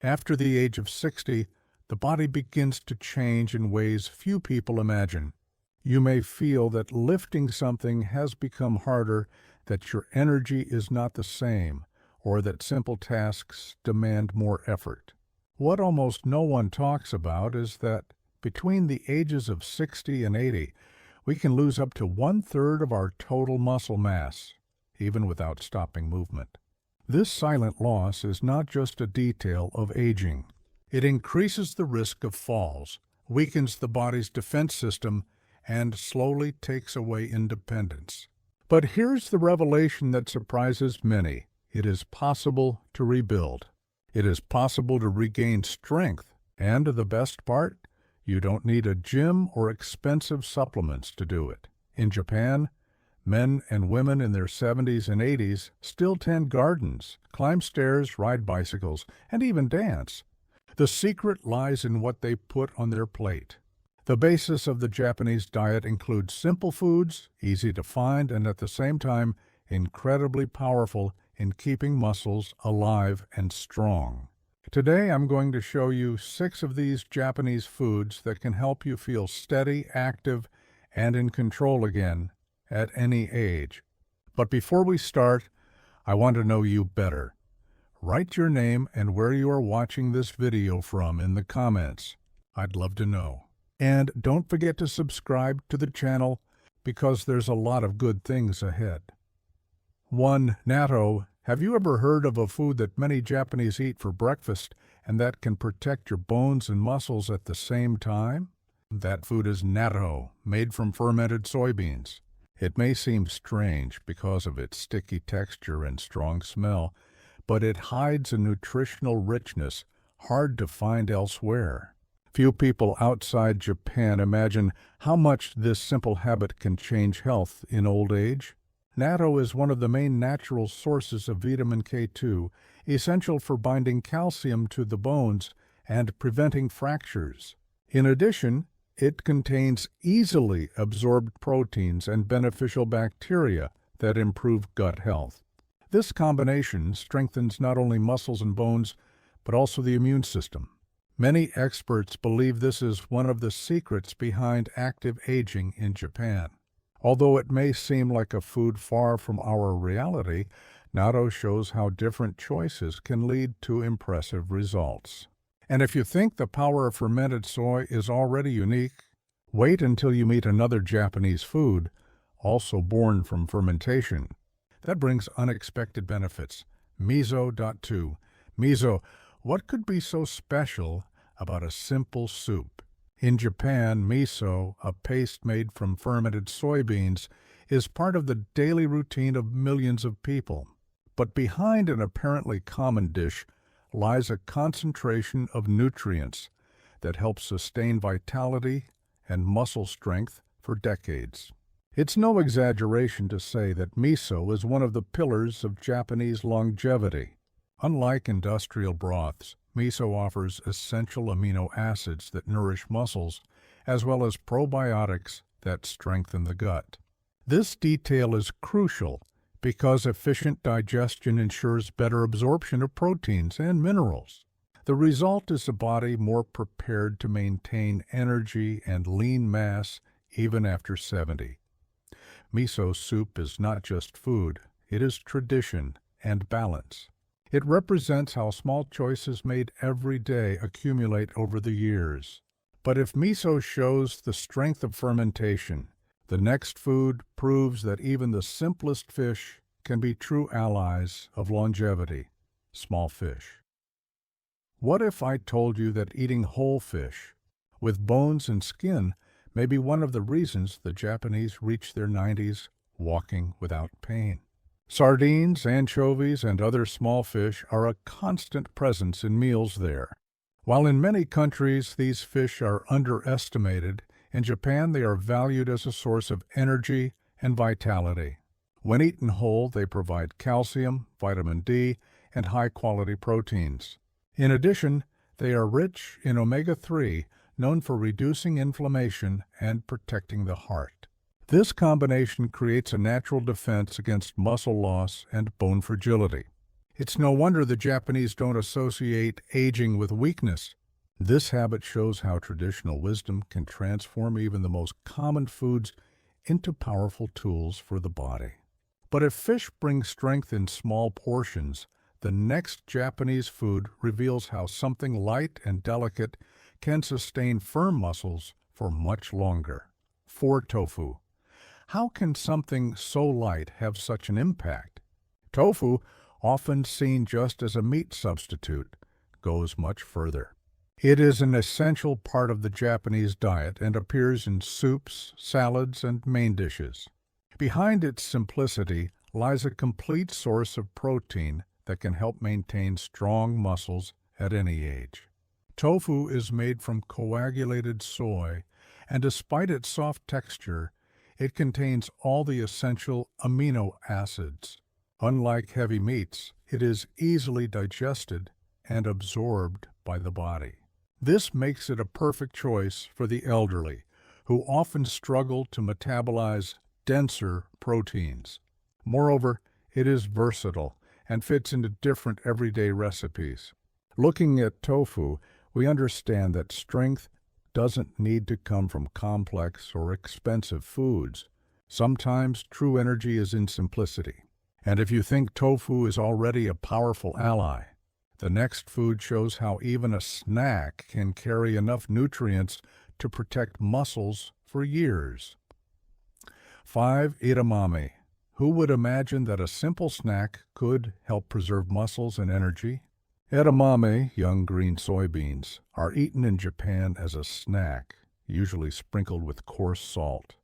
After the age of 60, the body begins to change in ways few people imagine. You may feel that lifting something has become harder, that your energy is not the same, or that simple tasks demand more effort. What almost no one talks about is that between the ages of 60 and 80, we can lose up to 1/3 of our total muscle mass, even without stopping movement. This silent loss is not just a detail of aging. It increases the risk of falls, weakens the body's defense system, and slowly takes away independence. But here's the revelation that surprises many. It is possible to rebuild. It is possible to regain strength. And the best part? You don't need a gym or expensive supplements to do it. In Japan, men and women in their 70s and 80s still tend gardens, climb stairs, ride bicycles, and even dance. The secret lies in what they put on their plate. The basis of the Japanese diet includes simple foods, easy to find, and at the same time, incredibly powerful in keeping muscles alive and strong. Today, I'm going to show you 6 of these Japanese foods that can help you feel steady, active, and in control again at any age. But before we start, I want to know you better. Write your name and where you are watching this video from in the comments. I'd love to know. And don't forget to subscribe to the channel because there's a lot of good things ahead. 1. Natto. Have you ever heard of a food that many Japanese eat for breakfast and that can protect your bones and muscles at the same time? That food is natto, made from fermented soybeans. It may seem strange because of its sticky texture and strong smell, but it hides a nutritional richness hard to find elsewhere. Few people outside Japan imagine how much this simple habit can change health in old age. Natto is one of the main natural sources of vitamin K2, essential for binding calcium to the bones and preventing fractures. In addition, it contains easily absorbed proteins and beneficial bacteria that improve gut health. This combination strengthens not only muscles and bones, but also the immune system. Many experts believe this is one of the secrets behind active aging in Japan. Although it may seem like a food far from our reality, natto shows how different choices can lead to impressive results. And if you think the power of fermented soy is already unique, wait until you meet another Japanese food, also born from fermentation. That brings unexpected benefits. Miso. Miso. What could be so special about a simple soup? In Japan, miso, a paste made from fermented soybeans, is part of the daily routine of millions of people. But behind an apparently common dish lies a concentration of nutrients that help sustain vitality and muscle strength for decades. It's no exaggeration to say that miso is one of the pillars of Japanese longevity. Unlike industrial broths, miso offers essential amino acids that nourish muscles, as well as probiotics that strengthen the gut. This detail is crucial because efficient digestion ensures better absorption of proteins and minerals. The result is a body more prepared to maintain energy and lean mass even after 70. Miso soup is not just food, it is tradition and balance. It represents how small choices made every day accumulate over the years. But if miso shows the strength of fermentation, the next food proves that even the simplest fish can be true allies of longevity: small fish. What if I told you that eating whole fish, with bones and skin, may be one of the reasons the Japanese reach their 90s walking without pain? Sardines, anchovies, and other small fish are a constant presence in meals there. While in many countries these fish are underestimated, in Japan they are valued as a source of energy and vitality. When eaten whole, they provide calcium, vitamin D, and high-quality proteins. In addition, they are rich in omega-3, known for reducing inflammation and protecting the heart. This combination creates a natural defense against muscle loss and bone fragility. It's no wonder the Japanese don't associate aging with weakness. This habit shows how traditional wisdom can transform even the most common foods into powerful tools for the body. But if fish brings strength in small portions, the next Japanese food reveals how something light and delicate can sustain firm muscles for much longer. 4. Tofu. How can something so light have such an impact? Tofu, often seen just as a meat substitute, goes much further. It is an essential part of the Japanese diet and appears in soups, salads, and main dishes. Behind its simplicity lies a complete source of protein that can help maintain strong muscles at any age. Tofu is made from coagulated soy, and despite its soft texture, it contains all the essential amino acids. Unlike heavy meats, it is easily digested and absorbed by the body. This makes it a perfect choice for the elderly, who often struggle to metabolize denser proteins. Moreover, it is versatile and fits into different everyday recipes. Looking at tofu, we understand that strength doesn't need to come from complex or expensive foods. Sometimes true energy is in simplicity. And if you think tofu is already a powerful ally, the next food shows how even a snack can carry enough nutrients to protect muscles for years. 5. Edamame. Who would imagine that a simple snack could help preserve muscles and energy? Edamame, young green soybeans, are eaten in Japan as a snack, usually sprinkled with coarse salt.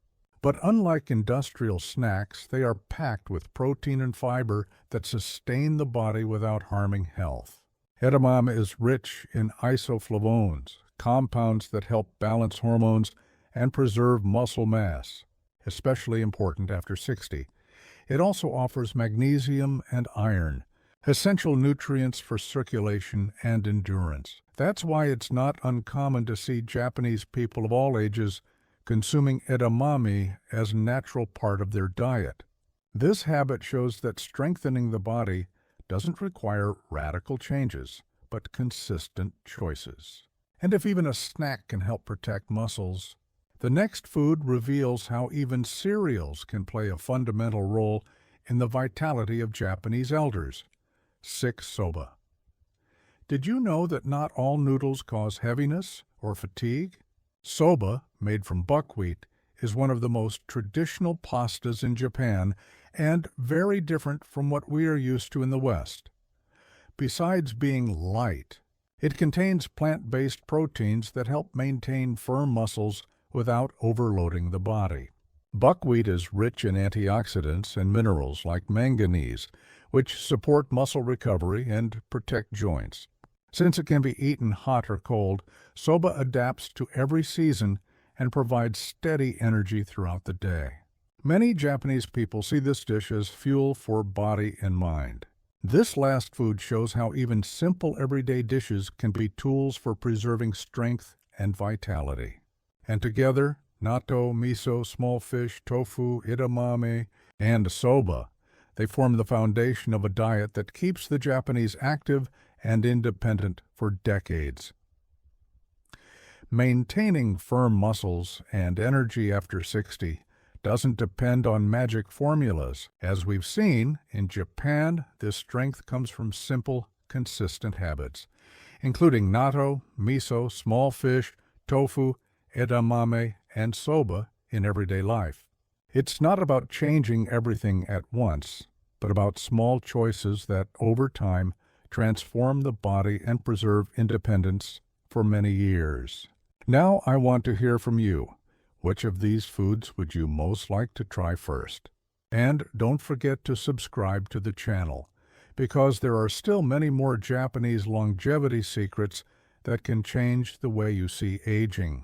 But unlike industrial snacks, they are packed with protein and fiber that sustain the body without harming health. Edamame is rich in isoflavones, compounds that help balance hormones and preserve muscle mass, especially important after 60. It also offers magnesium and iron, essential nutrients for circulation and endurance. That's why it's not uncommon to see Japanese people of all ages consuming edamame as a natural part of their diet. This habit shows that strengthening the body doesn't require radical changes, but consistent choices. And if even a snack can help protect muscles, the next food reveals how even cereals can play a fundamental role in the vitality of Japanese elders. 6. Soba. Did you know that not all noodles cause heaviness or fatigue? Soba, made from buckwheat, is one of the most traditional pastas in Japan and very different from what we are used to in the West. Besides being light, it contains plant-based proteins that help maintain firm muscles without overloading the body. Buckwheat is rich in antioxidants and minerals like manganese, which support muscle recovery and protect joints. Since it can be eaten hot or cold, soba adapts to every season and provides steady energy throughout the day. Many Japanese people see this dish as fuel for body and mind. This last food shows how even simple everyday dishes can be tools for preserving strength and vitality. And together, natto, miso, small fish, tofu, edamame, and soba, they form the foundation of a diet that keeps the Japanese active and independent for decades. Maintaining firm muscles and energy after 60 doesn't depend on magic formulas. As we've seen, in Japan, this strength comes from simple, consistent habits, including natto, miso, small fish, tofu, edamame, and soba in everyday life. It's not about changing everything at once, but about small choices that, over time, transform the body and preserve independence for many years. Now I want to hear from you. Which of these foods would you most like to try first? And don't forget to subscribe to the channel, because there are still many more Japanese longevity secrets that can change the way you see aging.